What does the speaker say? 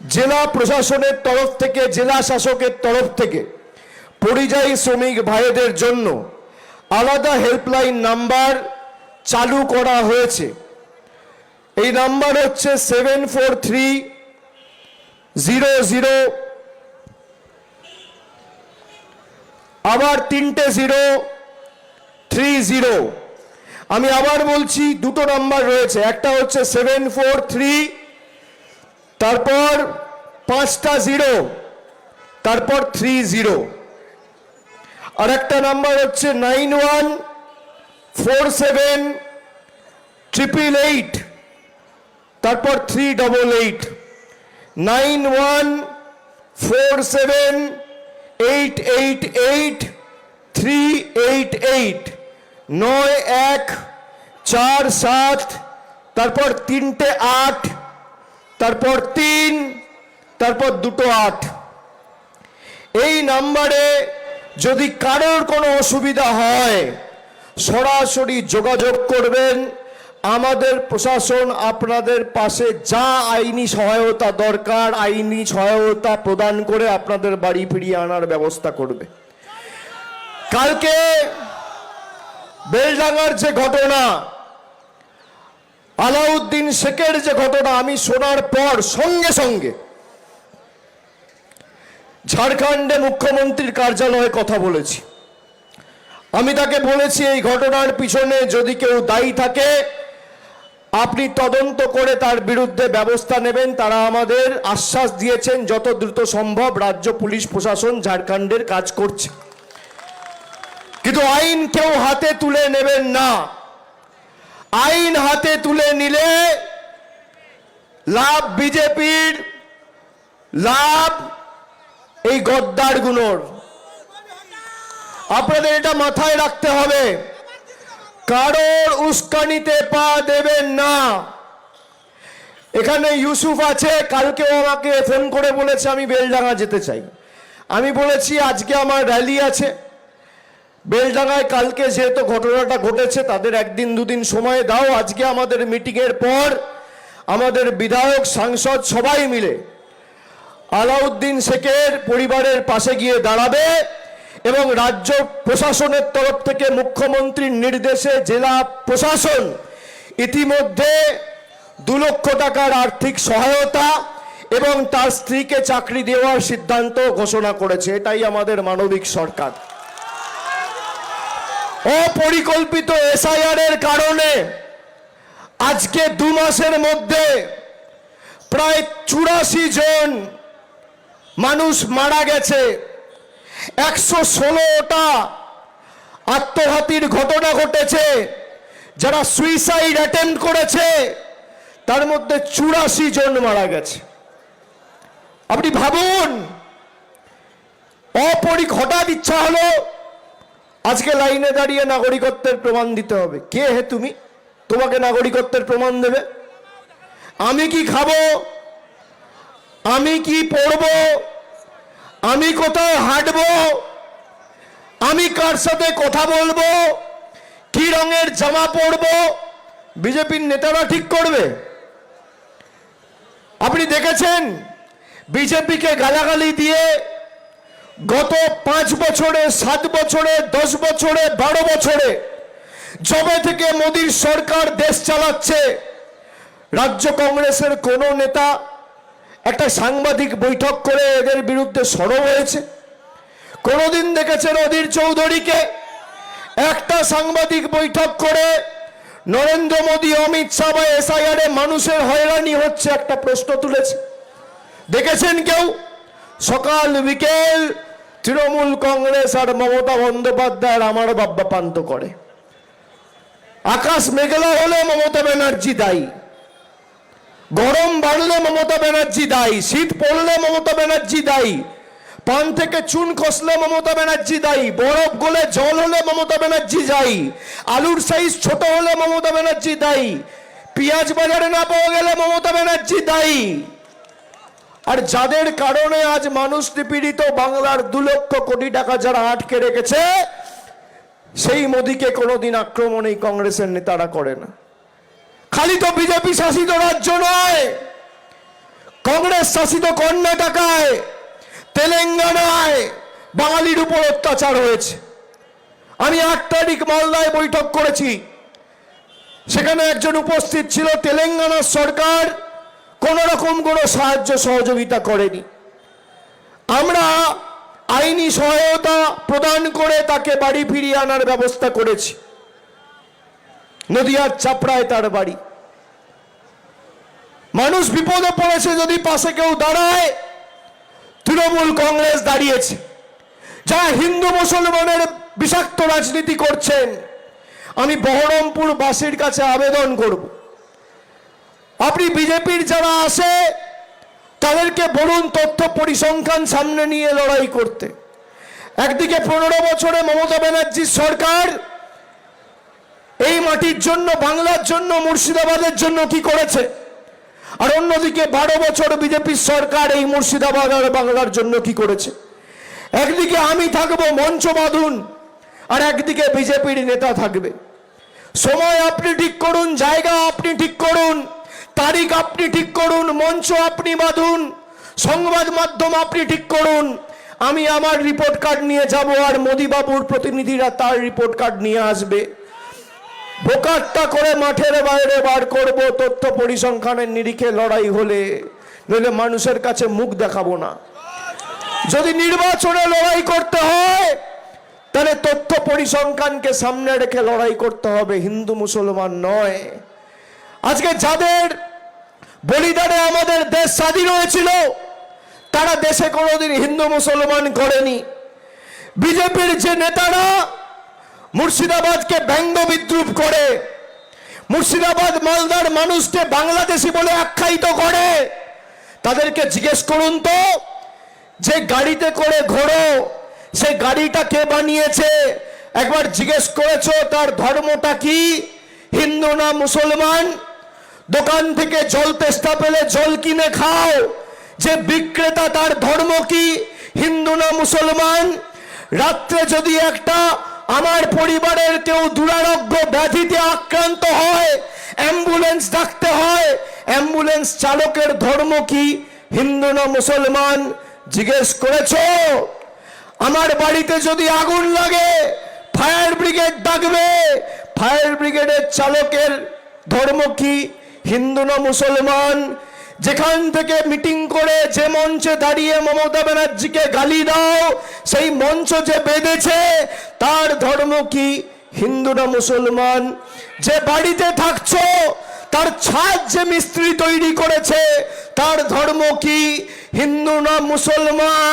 জেলা প্রশাসনের তরফ থেকে, জেলা শাসকের তরফ থেকে পরিযায়ী শ্রমিক ভাইদের জন্য আলাদা হেল্পলাইন নাম্বার চালু করা হয়েছে। এই নাম্বার হচ্ছে 743000, আবার 3টে 030। আমি আবার বলছি, দুটো নাম্বার রয়েছে, একটা হচ্ছে 743, তারপর 5টা 0, তারপর 30। আর একটা নাম্বার হচ্ছে 91478888, তারপর 388। 9147888388, 9147, তারপর 3টে 8, তারপর 3, তারপর 2টো 8। এই নাম্বারে যদি কারোর কোনো অসুবিধা হয় সরাসরি যোগাযোগ করবেন। আমাদের প্রশাসন আপনাদের পাশে যা আইনি সহায়তা দরকার আইনি সহায়তা প্রদান করে আপনাদের বাড়ি ফিরিয়ে আনার ব্যবস্থা করবে। কালকে বেলডাঙ্গার যে ঘটনা, আলাউদ্দিন শেখের যে ঘটনা, আমি শোনার পর সঙ্গে সঙ্গে ঝাড়খণ্ডে মুখ্যমন্ত্রীর কার্যালয়ে কথা বলেছি। আমি তাকে বলেছি, এই ঘটনার পিছনে যদি কেউ দায়ী থাকে আপনি তদন্ত করে তার বিরুদ্ধে ব্যবস্থা নেবেন। তারা আমাদের আশ্বাস দিয়েছেন যত দ্রুত সম্ভব রাজ্য পুলিশ প্রশাসন ঝাড়খণ্ডের কাজ করছে। কিন্তু আইন কেউ হাতে তুলে নেবেন না। আইন হাতে তুলে নিলে লাভ বিজেপির, লাভ এই গদ্দারগুলোর। আপনাদের এটা মাথায় রাখতে হবে, কারোর উস্কানিতে পা দেবেন না। এখানে ইউসুফ আছে, কালকেও আমাকে ফোন করে বলেছে আমি বেলডাঙ্গা যেতে চাই। আমি বলেছি আজকে আমার র্যালি আছে বেলডাঙ্গায়, কালকে যেহেতু ঘটনাটা ঘটেছে তাদের একদিন দুদিন সময় দাও। আজকে আমাদের মিটিংয়ের পর আমাদের বিধায়ক, সাংসদ সবাই মিলে আলাউদ্দিন শেখের পরিবারের পাশে গিয়ে দাঁড়াবে এবং রাজ্য প্রশাসনের তরফ থেকে মুখ্যমন্ত্রীর নির্দেশে জেলা প্রশাসন ইতিমধ্যে 2 লক্ষ টাকার আর্থিক সহায়তা এবং তার স্ত্রীকে চাকরি দেওয়ার সিদ্ধান্ত ঘোষণা করেছে। এটাই আমাদের মানবিক সরকার। অপরিকল্পিত এসআইআর এর কারণে আজকে 2 মাসের মধ্যে প্রায় 84 জন মানুষ মারা গেছে। 116টা আত্মঘাতীর ঘটনা ঘটেছে। যারা সুইসাইড অ্যাটেম্প্ট করেছে তার মধ্যে 84 জন মারা গেছে। আপনি ভাবুন, হঠাৎ ইচ্ছা হলো আজকে লাইনে দাঁড়িয়ে নাগরিকত্বের প্রমাণ দিতে হবে। কে হে তুমি, তোমাকে নাগরিকত্বের প্রমাণ দেবে? আমি কি খাবো, আমি কি পড়বো, আমি কোথায় হাঁটবো, আমি কার সাথে কথা বলবো, কি রঙের জামা পরবো, বিজেপির নেতারা ঠিক করবে? আপনি দেখেছেন বিজেপিকে গালাগালি দিয়ে গত 5 বছরে, 7 বছরে, 10 বছরে, 12 বছরে যবে থেকে মোদীর সরকার দেশ চালাচ্ছে, রাজ্য কংগ্রেসের কোন নেতা একটা সাংবাদিক বৈঠক করে এদের বিরুদ্ধে সরব হয়েছে? কোনদিন দেখেছেন অধীর চৌধুরীকে একটা সাংবাদিক বৈঠক করে নরেন্দ্র মোদী, অমিত শাহ বা এসআইআর এ মানুষের হয়রানি হচ্ছে একটা প্রশ্ন তুলেছে? দেখেছেন কেউ? সকাল বিকেল তৃণমূল কংগ্রেস আর মমতা বন্দ্যোপাধ্যায়ের আমার বাব্বা পান্ত করে। আকাশ মেঘলা হলে মমতা ব্যানার্জি দায়ী, গরম বাড়লে মমতা ব্যানার্জি দায়ী, শীত পড়লে মমতা ব্যানার্জি দায়ী, পান থেকে চুন খসলে মমতা ব্যানার্জি দায়ী, বরফ গলে জল হলে মমতা ব্যানার্জি দায়ী, আলুর সাইজ ছোট হলে মমতা ব্যানার্জি দায়ী, পেঁয়াজ বাজারে না পাওয়া গেলে মমতা ব্যানার্জি দায়ী। আর যাদের কারণে আজ মানুষ নিপীড়িত, বাংলার 2 লক্ষ কোটি টাকা যারা আটকে রেখেছে, সেই মোদীকে কোনোদিন আক্রমণ এই কংগ্রেসের নেতারা করে না। খালি তো বিজেপি শাসিত রাজ্য নয়, কংগ্রেস শাসিত কর্ণাটকায়, তেলেঙ্গানায় বাঙালির উপর অত্যাচার হয়েছে। আমি 8 তারিখ মালদায় বৈঠক করেছি, সেখানে একজন উপস্থিত ছিল। তেলেঙ্গানা সরকার কোন রকম কোনো সাহায্য সহযোগিতা করেনি। আমরা আইনি সহায়তা প্রদান করে তাকে বাড়ি ফিরিয়ে আনার ব্যবস্থা করেছি। নদিয়ার চাপড়ায় তার বাড়ি। মানুষ বিপদে পড়েছে, যদি পাশে কেউ দাঁড়ায়, তৃণমূল কংগ্রেস দাঁড়িয়েছে। যারা হিন্দু মুসলমানের বিষাক্ত রাজনীতি করছেন, আমি বহরমপুর বাসীর কাছে আবেদন করব, আপনি বিজেপির যারা আসে তাদেরকে বলুন তথ্য পরিসংখ্যান সামনে নিয়ে লড়াই করতে। একদিকে 15 বছরে মমতা ব্যানার্জির সরকার এই মাটির জন্য, বাংলার জন্য, মুর্শিদাবাদের জন্য কি করেছে, আর অন্যদিকে 12 বছর বিজেপির সরকার এই মুর্শিদাবাদ আর বাংলার জন্য কি করেছে। একদিকে আমি থাকবো, মঞ্চ বাঁধুন, আর একদিকে বিজেপির নেতা থাকবে। সময় আপনি ঠিক করুন, জায়গা আপনি ঠিক করুন, তারিখ আপনি ঠিক করুন, মঞ্চ আপনি বাঁধুন, সংবাদ মাধ্যম আপনি ঠিক করুন। আমি আমার রিপোর্ট কার্ড নিয়ে যাব, আর মোদি বাবুর প্রতিনিধিরা তার রিপোর্ট কার্ড নিয়ে আসবে। বোকাট্টা করে মাঠের বাইরে বার করব তথ্য পরিসংখ্যানের নিরিখে লড়াই হলে, নইলে মানুষের কাছে মুখ দেখাবো না। যদি নির্বাচনে লড়াই করতে হয়, তাহলে তথ্য পরিসংখ্যানকে সামনে রেখে লড়াই করতে হবে, হিন্দু মুসলমান নয়। আজকে যাদের বলিদানে আমাদের দেশ স্বাধীন হয়েছিল, তারা দেশে কোনোদিন হিন্দু মুসলমান করেনি। বিজেপির যে নেতারা মুর্শিদাবাদকে ব্যঙ্গ বিদ্রুপ করে, মুর্শিদাবাদ মালদার মানুষকে বাংলাদেশি বলে আখ্যায়িত করে, তাদেরকে জিজ্ঞেস করুন তো, যে গাড়িতে করে ঘোরো, সে গাড়িটা কে বানিয়েছে? একবার জিজ্ঞেস করেছো তার ধর্মটা কি, হিন্দু না মুসলমান? দোকান থেকে জল তেষ্টা পেলে জল কিনে খাও, যে বিক্রেতা তার ধর্ম কি, হিন্দু না মুসলমান? রাত্রে যদি একটা আমার পরিবারের কেউ দুরারোগ্য ব্যাধিতে আক্রান্ত হয়, অ্যাম্বুলেন্স ডাকতে হয়, অ্যাম্বুলেন্স চালকের ধর্ম কি, হিন্দু না মুসলমান? জিজ্ঞেস করেছো? আমার বাড়িতে যদি আগুন লাগে, ফায়ার ব্রিগেড ডাকবে, ফায়ার ব্রিগেডের চালকের ধর্ম কি, হিন্দু না মুসলমান? যেখান থেকে মিটিং করে যে মঞ্চে দাঁড়িয়ে মমতা ব্যানার্জিকে গালি দাও, সেই মঞ্চ যে বেঁধেছে তার ধর্ম কি, হিন্দু না মুসলমান? যে বাড়িতে থাকছো তার ছাদ যে মিস্ত্রি তৈরি করেছে তার ধর্ম কি, হিন্দু না মুসলমান?